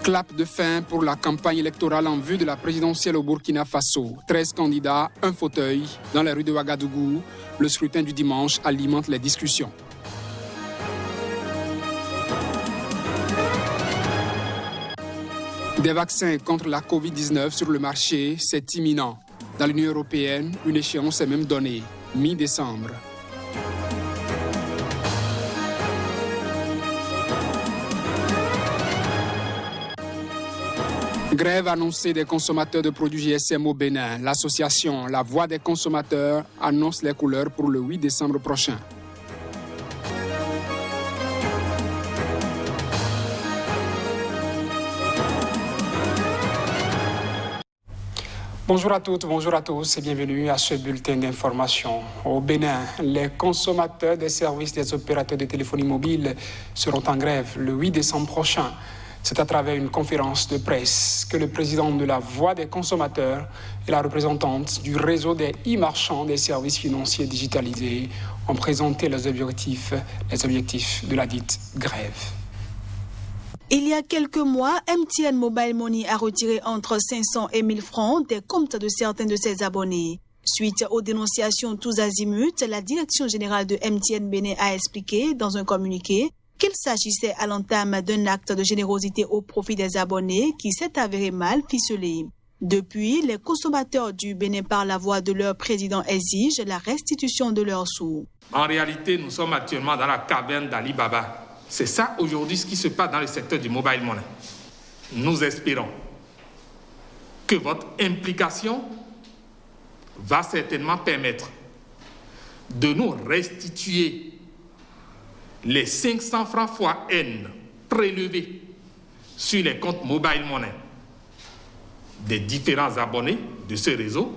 Clap de fin pour la campagne électorale en vue de la présidentielle au Burkina Faso. 13 candidats, un fauteuil. Dans les rues de Ouagadougou, le scrutin du dimanche alimente les discussions. Des vaccins contre la Covid-19 sur le marché, c'est imminent. Dans l'Union européenne, une échéance est même donnée, mi-décembre. Grève annoncée des consommateurs de produits GSM au Bénin. L'association La Voix des consommateurs annonce les couleurs pour le 8 décembre prochain. Bonjour à toutes, bonjour à tous et bienvenue à ce bulletin d'information. Au Bénin, les consommateurs des services des opérateurs de téléphonie mobile seront en grève le 8 décembre prochain. C'est à travers une conférence de presse que le président de la Voix des consommateurs et la représentante du réseau des e-marchands des services financiers digitalisés ont présenté les objectifs de la dite grève. Il y a quelques mois, MTN Mobile Money a retiré entre 500 et 1000 francs des comptes de certains de ses abonnés. Suite aux dénonciations tous azimuts, la direction générale de MTN Bénin a expliqué dans un communiqué qu'il s'agissait à l'entame d'un acte de générosité au profit des abonnés qui s'est avéré mal ficelé. Depuis, les consommateurs du Bénin par la voix de leur président exigent la restitution de leurs sous. En réalité, nous sommes actuellement dans la caverne d'Ali Baba. C'est ça aujourd'hui ce qui se passe dans le secteur du mobile money. Nous espérons que votre implication va certainement permettre de nous restituer les 500 francs fois N prélevés sur les comptes mobile money des différents abonnés de ce réseau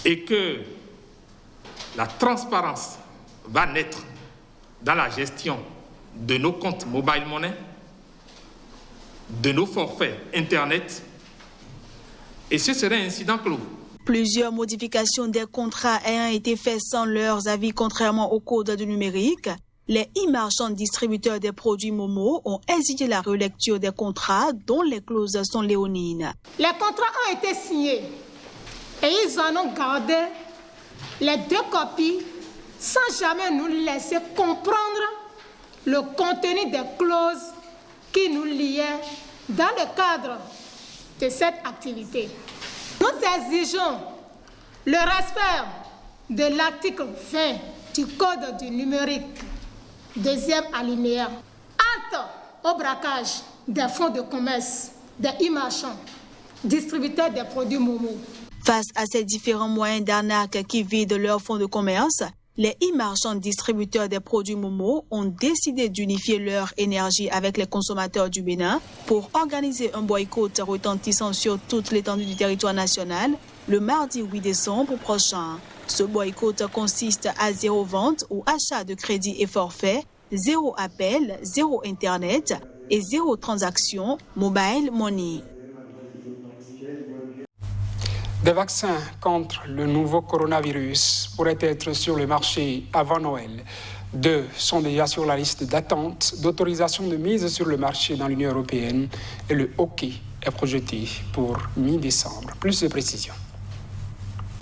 et que la transparence va naître dans la gestion de nos comptes mobile money, de nos forfaits Internet, et ce serait un incident clos. Plusieurs modifications des contrats ayant été faites sans leurs avis contrairement au code du numérique, les e-marchands distributeurs des produits Momo ont exigé la relecture des contrats dont les clauses sont léonines. Les contrats ont été signés et ils en ont gardé les 2 copies sans jamais nous laisser comprendre le contenu des clauses qui nous liaient dans le cadre de cette activité. Nous exigeons le respect de l'article 20 du Code du numérique, 2e alinéa. Halte au braquage des fonds de commerce des e-marchands, distributeurs des produits Momo. Face à ces différents moyens d'arnaque qui vident leurs fonds de commerce, les e-marchands distributeurs des produits Momo ont décidé d'unifier leur énergie avec les consommateurs du Bénin pour organiser un boycott retentissant sur toute l'étendue du territoire national le mardi 8 décembre prochain. Ce boycott consiste à 0 vente ou achat de crédits et forfaits, 0 appel, 0 Internet et 0 transaction mobile money. Des vaccins contre le nouveau coronavirus pourraient être sur le marché avant Noël. 2 sont déjà sur la liste d'attente d'autorisation de mise sur le marché dans l'Union européenne et le hockey est projeté pour mi-décembre. Plus de précisions.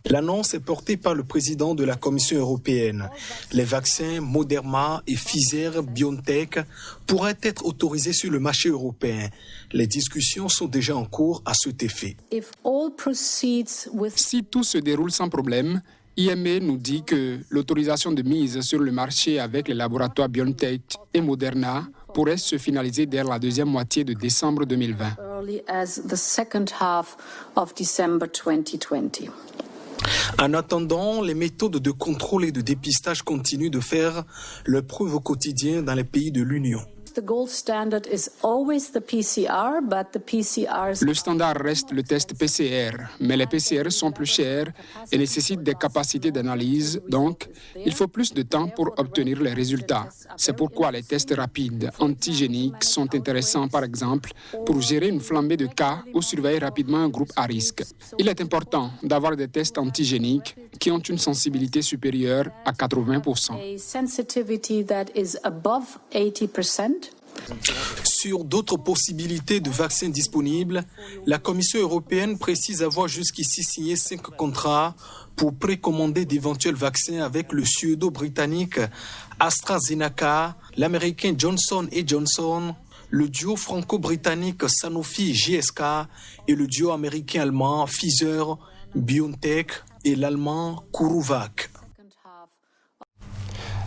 L'annonce est portée par le président de la Commission européenne. Les vaccins Moderna et Pfizer-BioNTech pourraient être autorisés sur le marché européen. Les discussions sont déjà en cours à cet effet. Si tout se déroule sans problème, IME nous dit que l'autorisation de mise sur le marché avec les laboratoires BioNTech et Moderna pourrait se finaliser dès la deuxième moitié de décembre 2020. En attendant, les méthodes de contrôle et de dépistage continuent de faire leur preuve au quotidien dans les pays de l'Union. Le standard reste le test PCR, mais les PCR sont plus chers et nécessitent des capacités d'analyse, donc il faut plus de temps pour obtenir les résultats. C'est pourquoi les tests rapides antigéniques sont intéressants, par exemple, pour gérer une flambée de cas ou surveiller rapidement un groupe à risque. Il est important d'avoir des tests antigéniques qui ont une sensibilité supérieure à 80%. Sur d'autres possibilités de vaccins disponibles, la Commission européenne précise avoir jusqu'ici signé 5 contrats pour précommander d'éventuels vaccins avec le suédo-britannique AstraZeneca, l'américain Johnson & Johnson, le duo franco-britannique Sanofi-GSK et le duo américain-allemand Pfizer-BioNTech et l'allemand CureVac.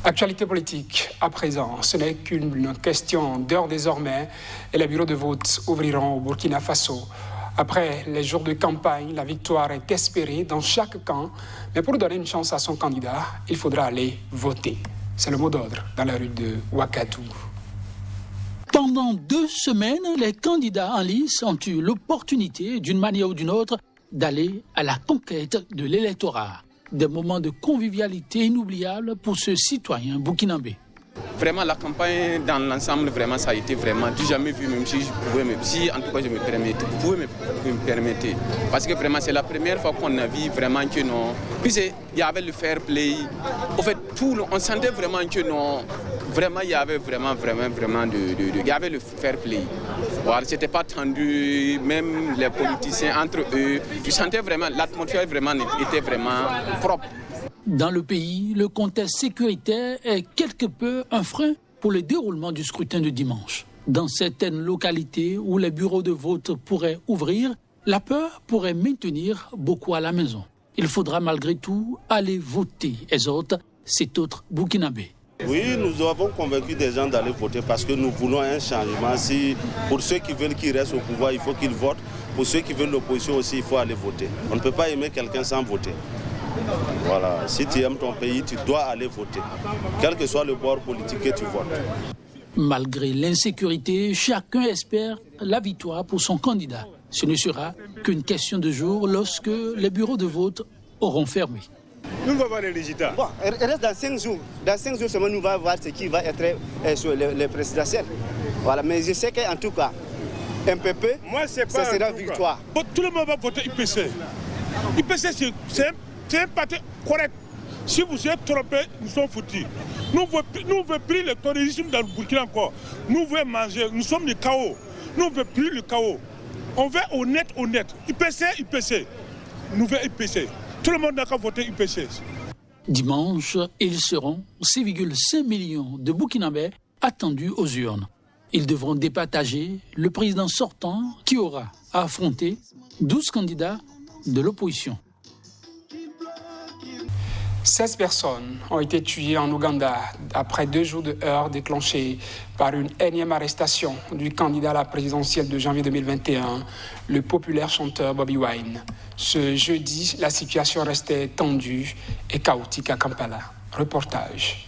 Actualité politique, à présent, ce n'est qu'une question d'heure désormais et les bureaux de vote ouvriront au Burkina Faso. Après les jours de campagne, la victoire est espérée dans chaque camp, mais pour donner une chance à son candidat, il faudra aller voter. C'est le mot d'ordre dans la rue de Ouagadougou. Pendant 2 semaines, les candidats en lice ont eu l'opportunité, d'une manière ou d'une autre, d'aller à la conquête de l'électorat. Des moments de convivialité inoubliables pour ce citoyen burkinabé. Vraiment, la campagne dans l'ensemble, vraiment, ça a été vraiment du jamais vu, même si je pouvais en tout cas, je me permettais, vous pouvez me permettre. Parce que vraiment, c'est la première fois qu'on a vu vraiment que non. Puis il y avait le fair play. En fait, on sentait vraiment que non. Vraiment, il y avait vraiment il y avait le fair play. Voilà, c'était pas tendu, même les politiciens entre eux. Je sentais vraiment, l'atmosphère vraiment était vraiment propre. Dans le pays, le contexte sécuritaire est quelque peu un frein pour le déroulement du scrutin de dimanche. Dans certaines localités où les bureaux de vote pourraient ouvrir, la peur pourrait maintenir beaucoup à la maison. Il faudra malgré tout aller voter, exhorte cet autre burkinabé. Oui, nous avons convaincu des gens d'aller voter parce que nous voulons un changement. Pour ceux qui veulent qu'il reste au pouvoir, il faut qu'ils votent. Pour ceux qui veulent l'opposition aussi, il faut aller voter. On ne peut pas aimer quelqu'un sans voter. Voilà, si tu aimes ton pays, tu dois aller voter. Quel que soit le bord politique que tu votes. Malgré l'insécurité, chacun espère la victoire pour son candidat. Ce ne sera qu'une question de jour lorsque les bureaux de vote auront fermé. Nous allons voir les résultats. Bon, reste dans 5 jours. Dans 5 jours seulement, nous allons voir ce qui va être sur les présidentielles. Voilà, mais je sais qu'en tout cas, MPP, ça sera victoire. Tout le monde va voter IPC. IPC, c'est un parti correct. Si vous êtes trompé, nous sommes foutus. Nous ne voulons plus le terrorisme dans le Burkina encore. Nous voulons manger, nous sommes le chaos. Nous ne voulons plus le chaos. On veut honnête. IPC. Nous voulons IPC. Tout le monde n'a qu'à voter IPC. Dimanche, ils seront 6,5 millions de Burkinabés attendus aux urnes. Ils devront départager le président sortant qui aura à affronter 12 candidats de l'opposition. 16 personnes ont été tuées en Ouganda après 2 jours de heurts déclenchés par une énième arrestation du candidat à la présidentielle de janvier 2021, le populaire chanteur Bobi Wine. Ce jeudi, la situation restait tendue et chaotique à Kampala. Reportage.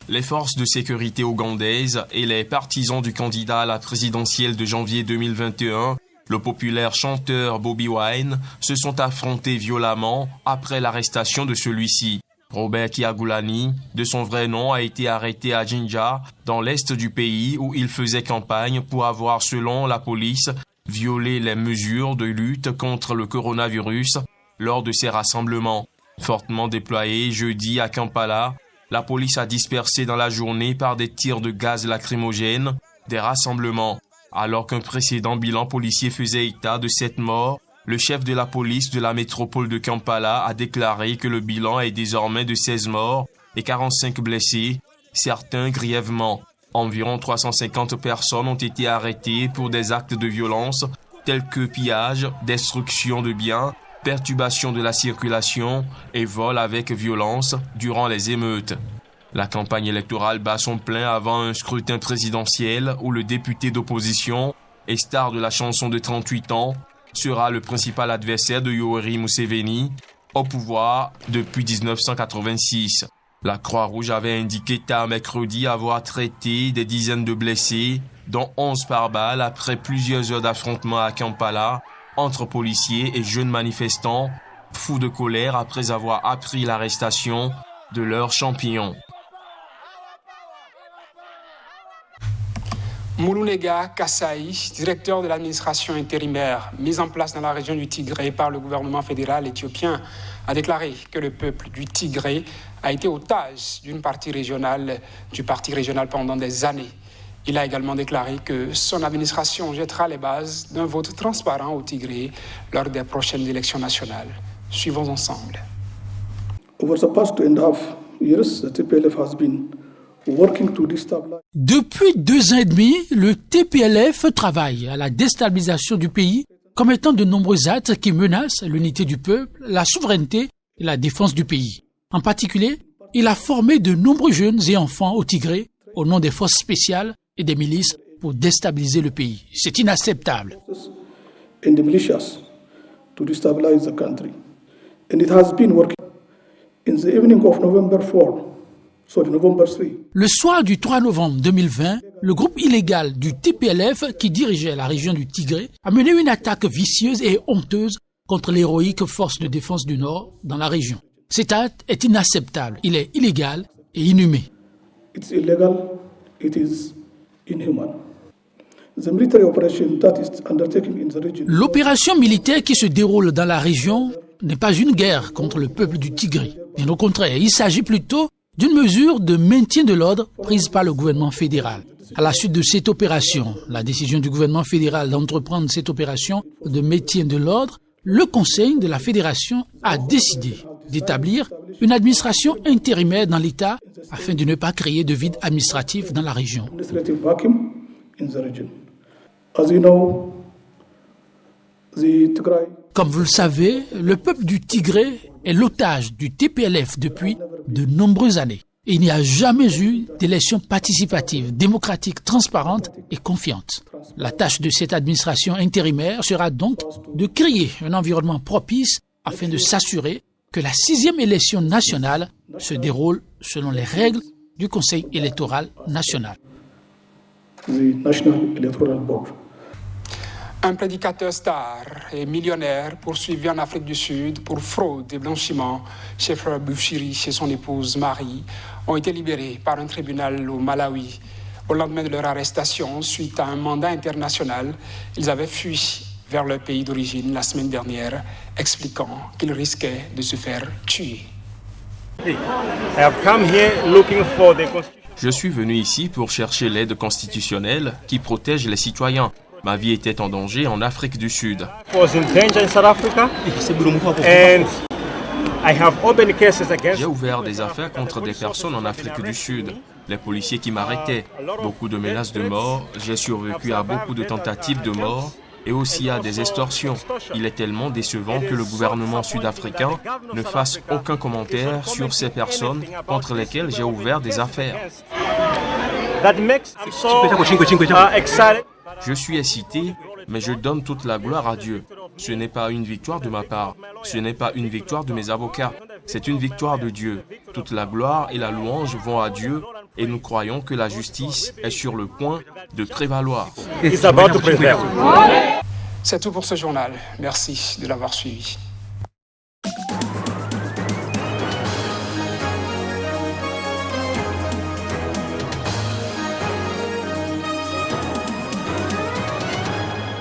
Les forces de sécurité ougandaises et les partisans du candidat à la présidentielle de janvier 2021, le populaire chanteur Bobi Wine, se sont affrontés violemment après l'arrestation de celui-ci. Robert Kyagulanyi, de son vrai nom, a été arrêté à Jinja, dans l'est du pays où il faisait campagne pour avoir, selon la police, violé les mesures de lutte contre le coronavirus lors de ses rassemblements. Fortement déployé jeudi à Kampala, la police a dispersé dans la journée par des tirs de gaz lacrymogène des rassemblements. Alors qu'un précédent bilan policier faisait état de 7 morts, le chef de la police de la métropole de Kampala a déclaré que le bilan est désormais de 16 morts et 45 blessés, certains grièvement. Environ 350 personnes ont été arrêtées pour des actes de violence tels que pillage, destruction de biens, perturbation de la circulation et vol avec violence durant les émeutes. La campagne électorale bat son plein avant un scrutin présidentiel où le député d'opposition et star de la chanson de 38 ans sera le principal adversaire de Yoweri Museveni, au pouvoir depuis 1986. La Croix-Rouge avait indiqué tard mercredi avoir traité des dizaines de blessés, dont 11 par balle après plusieurs heures d'affrontements à Kampala entre policiers et jeunes manifestants, fous de colère après avoir appris l'arrestation de leur champion. Mulunega Kasai, directeur de l'administration intérimaire mise en place dans la région du Tigré par le gouvernement fédéral éthiopien, a déclaré que le peuple du Tigré a été otage d'une partie régionale, du parti régional pendant des années. Il a également déclaré que son administration jettera les bases d'un vote transparent au Tigré lors des prochaines élections nationales. Suivons ensemble. Over the past 2.5 years, the TPLF has been working to destabilize. Depuis 2 ans et demi, le TPLF travaille à la déstabilisation du pays, commettant de nombreux actes qui menacent l'unité du peuple, la souveraineté et la défense du pays. En particulier, il a formé de nombreux jeunes et enfants au Tigré au nom des forces spéciales et des milices pour déstabiliser le pays. C'est inacceptable. In the militias to destabilize the country. And it has been working. In the evening of November 3. Le soir du 3 novembre 2020, le groupe illégal du TPLF qui dirigeait la région du Tigré a mené une attaque vicieuse et honteuse contre l'héroïque force de défense du Nord dans la région. Cet acte est inacceptable, il est illégal et inhumain. It's illegal, it is inhuman. The military operation that is undertaken in the region. L'opération militaire qui se déroule dans la région n'est pas une guerre contre le peuple du Tigré. Bien au contraire, il s'agit plutôt d'une mesure de maintien de l'ordre prise par le gouvernement fédéral. À la suite de cette opération, la décision du gouvernement fédéral d'entreprendre cette opération de maintien de l'ordre, le Conseil de la Fédération a décidé d'établir une administration intérimaire dans l'État afin de ne pas créer de vide administratif dans la région. Comme vous le savez, le peuple du Tigré est l'otage du TPLF depuis de nombreuses années. Et il n'y a jamais eu d'élection participative, démocratique, transparente et confiante. La tâche de cette administration intérimaire sera donc de créer un environnement propice afin de s'assurer que la 6e élection nationale se déroule selon les règles du Conseil électoral national. Un prédicateur star et millionnaire poursuivi en Afrique du Sud pour fraude et blanchiment, Sheffer Bushiri et son épouse Marie ont été libérés par un tribunal au Malawi. Au lendemain de leur arrestation, suite à un mandat international, ils avaient fui vers leur pays d'origine la semaine dernière, expliquant qu'ils risquaient de se faire tuer. Je suis venu ici pour chercher l'aide constitutionnelle qui protège les citoyens. Ma vie était en danger en Afrique du Sud. J'ai ouvert des affaires contre des personnes en Afrique du Sud. Les policiers qui m'arrêtaient, beaucoup de menaces de mort, j'ai survécu à beaucoup de tentatives de mort et aussi à des extorsions. Il est tellement décevant que le gouvernement sud-africain ne fasse aucun commentaire sur ces personnes contre lesquelles j'ai ouvert des affaires. Je suis excité, mais je donne toute la gloire à Dieu. Ce n'est pas une victoire de ma part, ce n'est pas une victoire de mes avocats, c'est une victoire de Dieu. Toute la gloire et la louange vont à Dieu et nous croyons que la justice est sur le point de prévaloir. C'est tout pour ce journal. Merci de l'avoir suivi.